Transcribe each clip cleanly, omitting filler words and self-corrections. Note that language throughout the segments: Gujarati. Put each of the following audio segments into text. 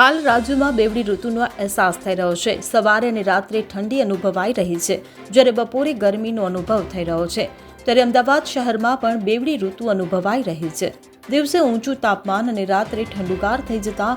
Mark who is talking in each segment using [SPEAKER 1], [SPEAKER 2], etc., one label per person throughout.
[SPEAKER 1] હાલ રાજ્યમાં બેવડી ઋતુનો અહેસાસ થઈ રહ્યો છે। સવારે અને રાત્રે ઠંડી અનુભવાઈ રહી છે, જ્યારે બપોરે ગરમીનો અનુભવ થઈ રહ્યો છે। ત્યારે અમદાવાદ શહેરમાં પણ બેવડી ઋતુ અનુભવાઈ રહી છે। દિવસે ઊંચું તાપમાન અને રાત્રે ઠંડુગાર થઈ જતા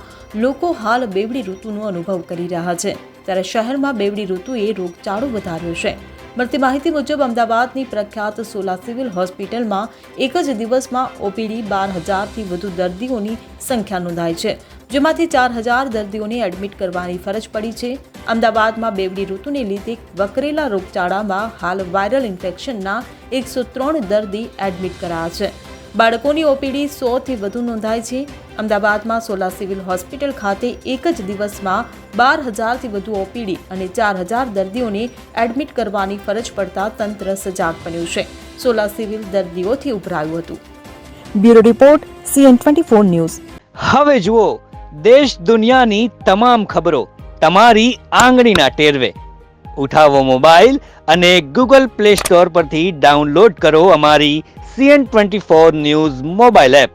[SPEAKER 1] લોકો હાલ બેવડી ઋતુનો અનુભવ કરી રહ્યા છે। ત્યારે શહેરમાં બેવડી ઋતુએ રોગચાળો વધાર્યો છે। મળતી માહિતી મુજબ અમદાવાદની પ્રખ્યાત સોલા સિવિલ હોસ્પિટલમાં એક જ દિવસમાં ઓપીડી 12,000થી વધુ દર્દીઓની સંખ્યા નોંધાઈ છે, જેમાંથી 4,000 દર્દીઓને એડમિટ કરવાની ફરજ પડી છે। અમદાવાદમાં બેવડી ઋતુને લીધે વકરેલા રોગચાળામાં હાલ વાયરલ ઇન્ફેક્શનના 103 દર્દી એડમિટ કરાયા છે। બાળકોની ઓપીડી 100થી વધુ નોંધાઈ છે। અમદાવાદમાં સોલા સિવિલ હોસ્પિટલ ખાતે એક જ દિવસમાં 12,000થી વધુ ઓપીડી અને 4,000 દર્દીઓને એડમિટ કરવાની ફરજ પડતા તંત્ર સજાગ બન્યું છે। સોલા સિવિલ દર્દીઓથી ઉભરાયું હતું।
[SPEAKER 2] Bureau report CN24 news.
[SPEAKER 3] હવે જુઓ દેશ દુનિયાની તમામ ખબરો તમારી આંગળીના ટેરવે। ઉઠાવો મોબાઈલ અને ગૂગલ પ્લે સ્ટોર પરથી ડાઉનલોડ કરો અમારી CN24 ન્યૂઝ મોબાઈલ એપ।